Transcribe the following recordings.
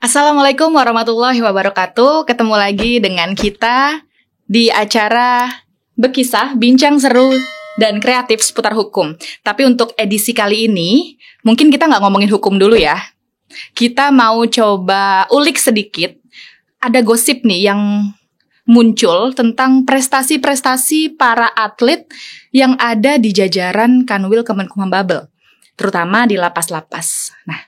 Assalamualaikum warahmatullahi wabarakatuh. Ketemu lagi dengan kita di acara Bekisah, bincang seru dan kreatif seputar hukum. Tapi untuk edisi kali ini, mungkin kita nggak ngomongin hukum dulu ya. Kita mau coba ulik sedikit. Ada gosip nih yang muncul tentang prestasi-prestasi para atlet yang ada di jajaran Kanwil Kemenkumham Babel, terutama di lapas-lapas. Nah,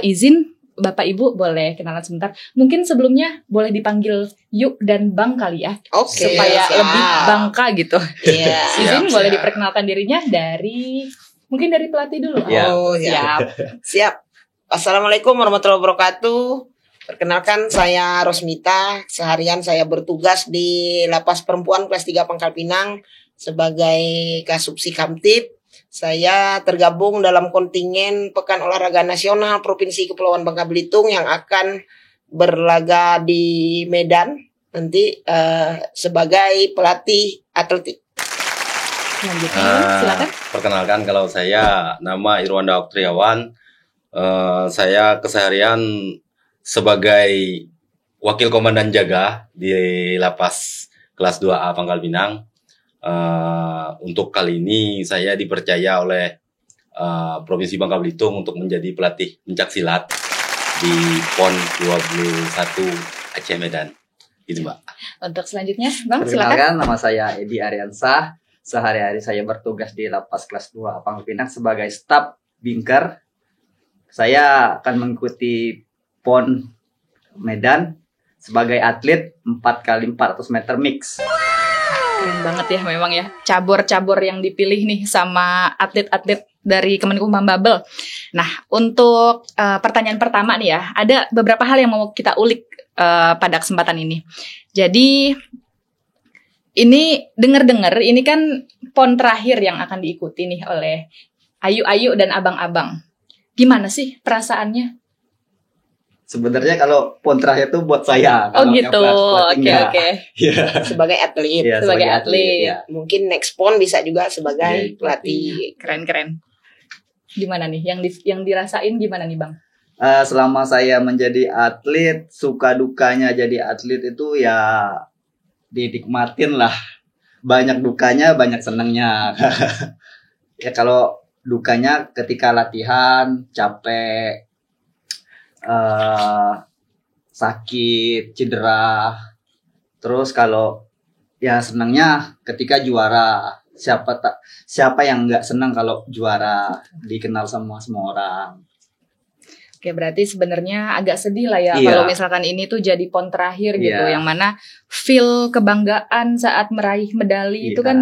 izin Bapak Ibu boleh kenalan sebentar. Mungkin sebelumnya boleh dipanggil Yuk dan Bang kali ya. Oke, supaya siap. lebih bangka gitu. Iya. Izin boleh diperkenalkan dirinya mungkin dari pelatih dulu. Oh, siap. Assalamualaikum warahmatullahi wabarakatuh. Perkenalkan, saya Rosmita. Seharian saya bertugas di Lapas Perempuan kelas 3 Pangkal Pinang sebagai Kasubsi Kamtib. Saya tergabung dalam kontingen Pekan Olahraga Nasional Provinsi Kepulauan Bangka Belitung yang akan berlaga di Medan nanti sebagai pelatih atletik. Silakan. Perkenalkan, kalau saya nama Irwanda Oktriawan. Saya keseharian sebagai Wakil Komandan Jaga di Lapas kelas 2A Pangkal Pinang. Untuk kali ini saya dipercaya oleh Provinsi Bangka Belitung untuk menjadi pelatih pencak silat di PON 21 Aceh Medan. Gitu, Mbak. Untuk selanjutnya, Bang, silakan. Perkenalkan, nama saya Edi Ariansah. Sehari-hari saya bertugas di Lapas kelas 2 Pangkal Pinang sebagai staf binker. Saya akan mengikuti PON Medan sebagai atlet 4x400 meter mix. Keren banget ya memang ya. Cabur-cabur yang dipilih nih sama atlet-atlet dari Kemenkumham Babel. Nah, untuk pertanyaan pertama nih ya, ada beberapa hal yang mau kita ulik pada kesempatan ini. Jadi, ini dengar-dengar ini kan PON terakhir yang akan diikuti nih oleh Ayu-Ayu dan Abang-Abang. Gimana sih perasaannya? Sebenarnya kalau PON terakhir itu buat saya. Oh gitu, oke. Ya. Sebagai atlet. Ya, Sebagai atlet. Ya. Mungkin next PON bisa juga sebagai Ya, pelatih. Keren. Gimana nih? Yang dirasain gimana nih, Bang? Selama saya menjadi atlet, suka dukanya jadi atlet itu ya dinikmatin lah. Banyak dukanya, banyak senangnya. Ya kalau dukanya ketika latihan, capek, sakit, cedera. Terus kalau ya senangnya ketika juara. Siapa yang nggak senang kalau juara, dikenal sama semua orang. Oke, berarti sebenarnya agak sedih lah ya Iya. kalau misalkan ini tuh jadi PON terakhir gitu, Iya. yang mana feel kebanggaan saat meraih medali itu Iya. kan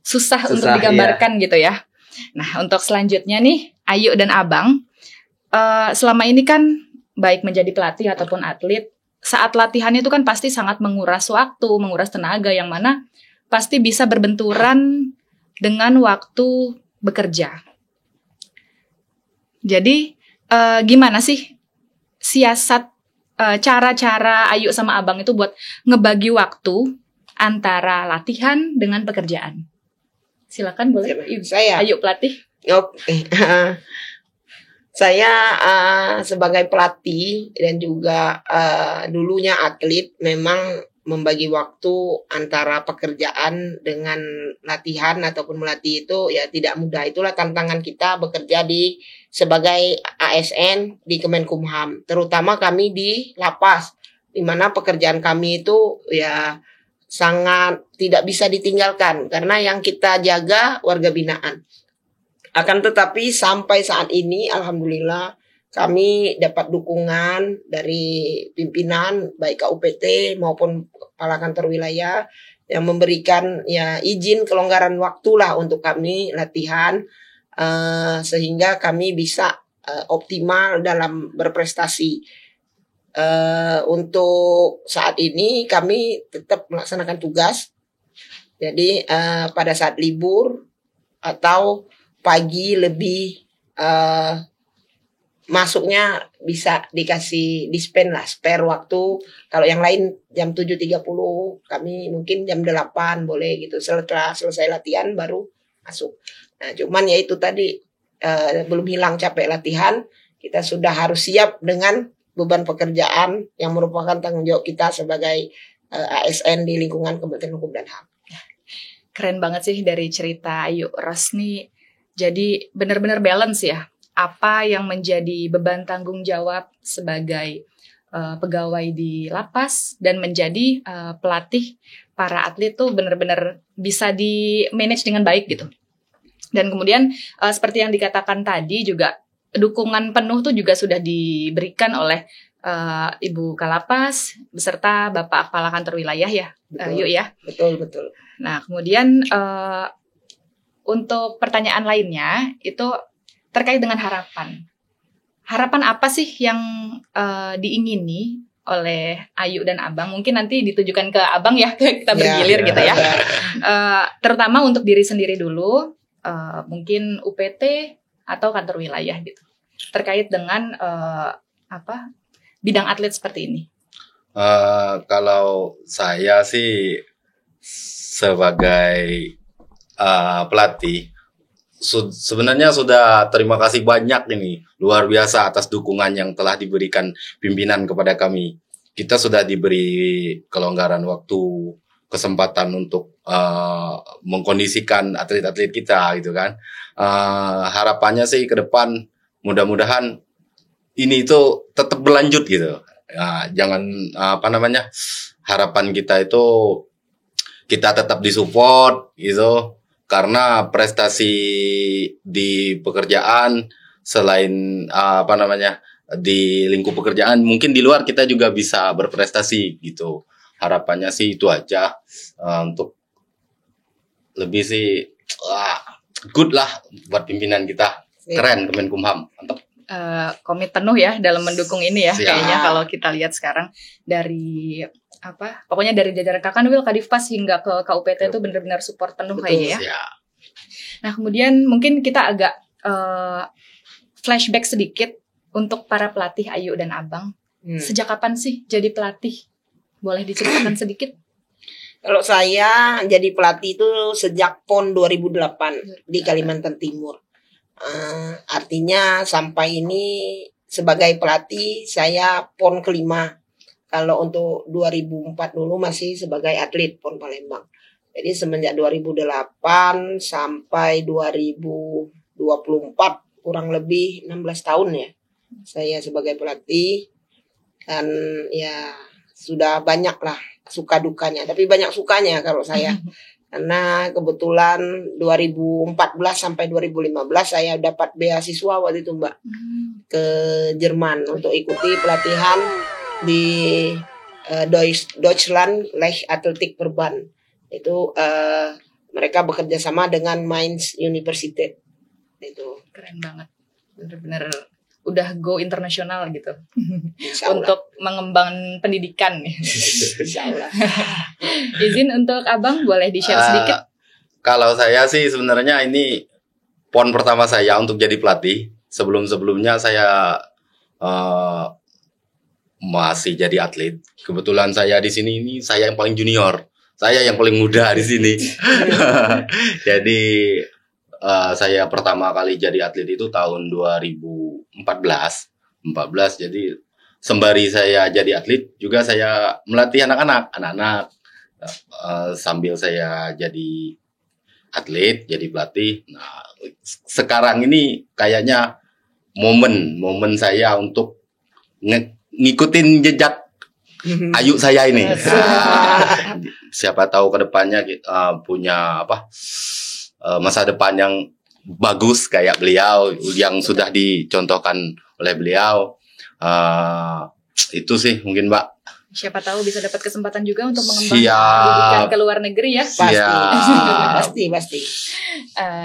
susah untuk digambarkan gitu ya. Nah, untuk selanjutnya nih, Ayu dan Abang, selama ini kan baik menjadi pelatih ataupun atlet, saat latihan itu kan pasti sangat menguras waktu, menguras tenaga, yang mana pasti bisa berbenturan dengan waktu bekerja. Jadi, gimana sih siasat, cara-cara Ayu sama Abang itu buat ngebagi waktu antara latihan dengan pekerjaan? Silakan, boleh. Saya. Ayu pelatih. Oke. Saya sebagai pelatih dan juga dulunya atlet memang membagi waktu antara pekerjaan dengan latihan ataupun melatih itu ya tidak mudah. Itulah tantangan kita bekerja sebagai ASN di Kemenkumham, terutama kami di lapas, di mana pekerjaan kami itu ya sangat tidak bisa ditinggalkan karena yang kita jaga warga binaan. Akan tetapi sampai saat ini alhamdulillah kami dapat dukungan dari pimpinan baik KUPT maupun kepala kantor wilayah yang memberikan ya izin kelonggaran waktu lah untuk kami latihan sehingga kami bisa optimal dalam berprestasi. Untuk saat ini kami tetap melaksanakan tugas. Jadi pada saat libur atau pagi lebih masuknya bisa dikasih dispen lah, spare waktu. Kalau yang lain jam 7.30, kami mungkin jam 8 boleh gitu. Setelah selesai latihan baru masuk. Nah, cuman ya itu tadi belum hilang capek latihan. Kita sudah harus siap dengan beban pekerjaan yang merupakan tanggung jawab kita sebagai ASN di lingkungan Kementerian Hukum dan HAM. Keren banget sih dari cerita Ayu Ros nih. Jadi benar-benar balance ya. Apa yang menjadi beban tanggung jawab sebagai pegawai di lapas dan menjadi pelatih para atlet tuh benar-benar bisa di manage dengan baik gitu. Dan kemudian seperti yang dikatakan tadi juga dukungan penuh tuh juga sudah diberikan oleh Ibu Kalapas beserta Bapak Kepala Kantor Wilayah ya, Yuk ya. Betul. Nah kemudian untuk pertanyaan lainnya itu terkait dengan harapan. Harapan apa sih yang diingini oleh Ayu dan Abang? Mungkin nanti ditujukan ke Abang ya, kita bergilir gitu ya. Terutama untuk diri sendiri dulu, mungkin UPT atau kantor wilayah gitu. Terkait dengan bidang atlet seperti ini. Kalau saya sih sebagai pelatih, sebenarnya sudah terima kasih banyak ini, luar biasa atas dukungan yang telah diberikan pimpinan kepada kami. Kita sudah diberi kelonggaran waktu, kesempatan untuk mengkondisikan atlet-atlet kita gitu kan. Harapannya sih ke depan mudah-mudahan ini itu tetap berlanjut gitu. Jangan harapan kita itu kita tetap disupport gitu. Karena prestasi di pekerjaan selain di lingkup pekerjaan mungkin di luar kita juga bisa berprestasi gitu. Harapannya sih itu aja, untuk lebih sih good lah buat pimpinan kita. Keren Kemenkumham, mantap. Komit penuh ya dalam mendukung ini ya. Siap. Kayaknya kalau kita lihat sekarang dari pokoknya dari jajaran Kakanwil, Kadifpas hingga ke KUPT itu benar-benar support penuh kayaknya ya. Siap. Nah kemudian mungkin kita agak flashback sedikit untuk para pelatih Ayu dan Abang. Sejak kapan sih jadi pelatih? Boleh diceritakan sedikit? Kalau saya jadi pelatih itu sejak PON 2008 di Kalimantan Timur. Artinya sampai ini sebagai pelatih saya PON kelima. Kalau untuk 2004 dulu masih sebagai atlet PON Palembang. Jadi semenjak 2008 sampai 2024 kurang lebih 16 tahun ya saya sebagai pelatih. Dan ya sudah banyak lah suka dukanya. Tapi banyak sukanya kalau saya. Karena kebetulan 2014 sampai 2015 saya dapat beasiswa waktu itu Mbak ke Jerman untuk ikuti pelatihan di Deutschland Leichtathletik Verband. Itu mereka bekerja sama dengan Mainz University. Itu keren banget, bener-bener udah go internasional gitu. Insya Allah. Untuk mengembangkan pendidikan. Insya Allah. Izin untuk Abang boleh di-share sedikit? Kalau saya sih sebenarnya ini PON pertama saya untuk jadi pelatih. Sebelum-sebelumnya saya masih jadi atlet. Kebetulan saya di sini ini saya yang paling junior. Saya yang paling muda di sini. Jadi saya pertama kali jadi atlet itu tahun 2014. Jadi sembari saya jadi atlet juga saya melatih anak-anak sambil saya jadi atlet, jadi pelatih. Nah, sekarang ini kayaknya momen saya untuk ngikutin jejak Ayu saya ini. Siapa tahu kedepannya punya masa depan yang bagus kayak beliau yang sudah dicontohkan oleh beliau. Itu sih mungkin Mbak. Siapa tahu bisa dapat kesempatan juga untuk mengembangkan Siap. pendidikan ke luar negeri ya. Pasti.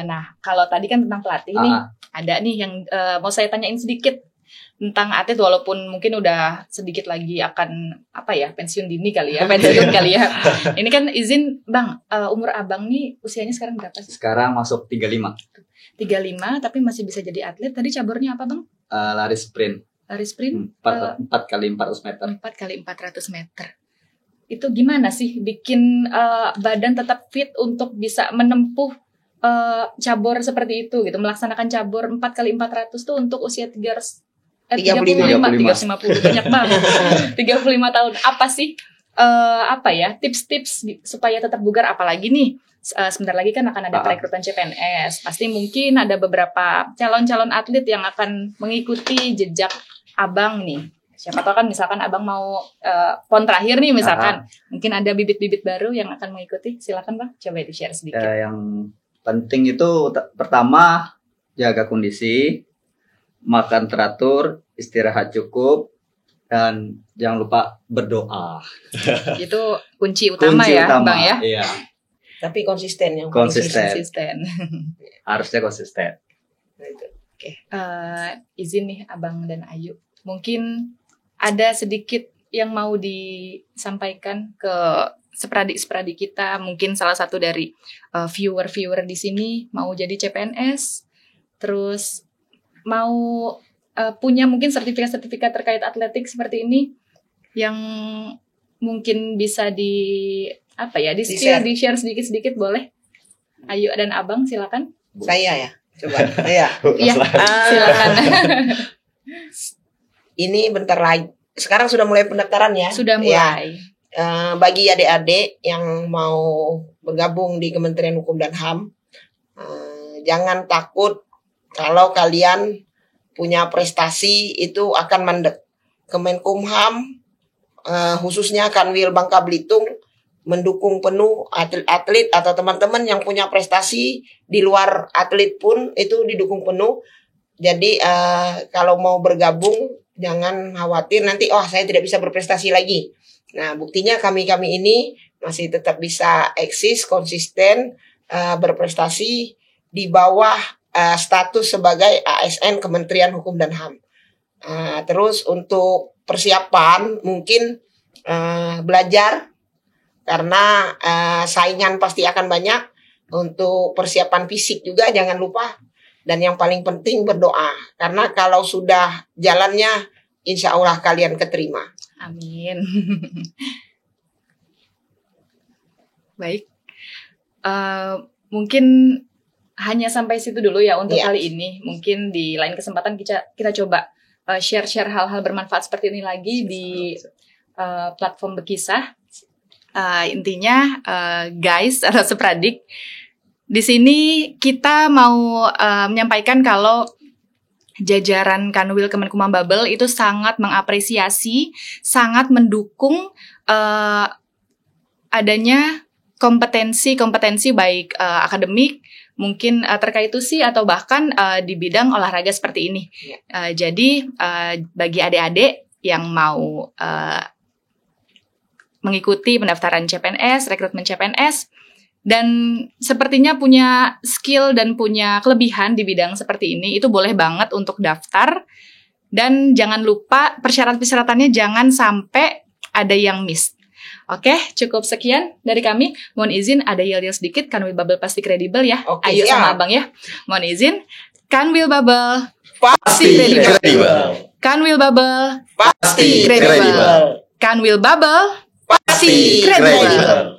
Nah, kalau tadi kan tentang pelatih nih, ada nih yang mau saya tanyain sedikit tentang atlet, walaupun mungkin udah sedikit lagi akan pensiun dini kali ya, pensiun kali ya. Ini kan izin Bang, umur Abang nih usianya sekarang berapa sih? Sekarang masuk 35. 35 tapi masih bisa jadi atlet. Tadi caburnya apa Bang? Lari sprint. Lari sprint 4 kali 400 meter. 4 kali 400 meter. Itu gimana sih bikin badan tetap fit untuk bisa menempuh cabur seperti itu gitu, melaksanakan cabur 4 kali 400 tuh untuk usia 35 35. 350 banyak banget. 35 tahun. Apa sih tips-tips supaya tetap bugar, apalagi nih sebentar lagi kan akan ada perekrutan CPNS. Pasti mungkin ada beberapa calon-calon atlet yang akan mengikuti jejak Abang nih. Siapa tahu kan misalkan Abang mau pon terakhir nih misalkan. Mungkin ada bibit-bibit baru yang akan mengikuti. Silakan Bang, coba di-share sedikit. Yang penting itu pertama jaga kondisi, makan teratur, istirahat cukup, dan jangan lupa berdoa. Itu kunci utama ya, Bang ya. Iya. Tapi konsisten yang konsisten. Harusnya konsisten. Oke. Izin nih Abang dan Ayu. Mungkin ada sedikit yang mau disampaikan ke seperadik-seperadik kita. Mungkin salah satu dari viewer-viewer di sini mau jadi CPNS. Terus mau punya mungkin sertifikat-sertifikat terkait atletik seperti ini yang mungkin bisa di-share sedikit-sedikit boleh? Ayu dan Abang silakan. Saya ya, coba. Iya, silakan. Ini bentar lagi. Sekarang sudah mulai pendaftaran ya? Sudah mulai. Ya. Bagi adik-adik yang mau bergabung di Kementerian Hukum dan HAM, jangan takut kalau kalian punya prestasi itu akan mandek. Kemenkumham khususnya Kanwil Bangka Belitung mendukung penuh atlet-atlet atau teman-teman yang punya prestasi di luar atlet pun itu didukung penuh. Jadi kalau mau bergabung jangan khawatir nanti saya tidak bisa berprestasi lagi. Nah, buktinya kami ini masih tetap bisa eksis, konsisten, berprestasi di bawah status sebagai ASN Kementerian Hukum dan HAM. Terus untuk persiapan mungkin belajar karena saingan pasti akan banyak. Untuk persiapan fisik juga jangan lupa. Dan yang paling penting berdoa. Karena kalau sudah jalannya insya Allah kalian keterima. Amin. Baik. Mungkin hanya sampai situ dulu ya untuk kali ini. Mungkin di lain kesempatan kita coba share-share hal-hal bermanfaat seperti ini lagi di platform Bekisah. Intinya guys atau seperadik, di sini kita mau menyampaikan kalau jajaran Kanwil Kemenkumham Babel itu sangat mengapresiasi, sangat mendukung adanya kompetensi baik akademik, mungkin terkait TUSI atau bahkan di bidang olahraga seperti ini. Jadi bagi adik-adik yang mau mengikuti pendaftaran CPNS, rekrutmen CPNS, dan sepertinya punya skill dan punya kelebihan di bidang seperti ini, itu boleh banget untuk daftar. Dan jangan lupa persyaratan-persyaratannya jangan sampai ada yang miss. Oke, cukup sekian dari kami. Mohon izin ada yel-yel sedikit, Kanwil Babel pasti kredibel ya. Ayo sama Abang ya. Mohon izin, Kanwil Babel pasti kredibel. Kanwil Babel pasti kredibel. Kanwil Babel pasti kredibel.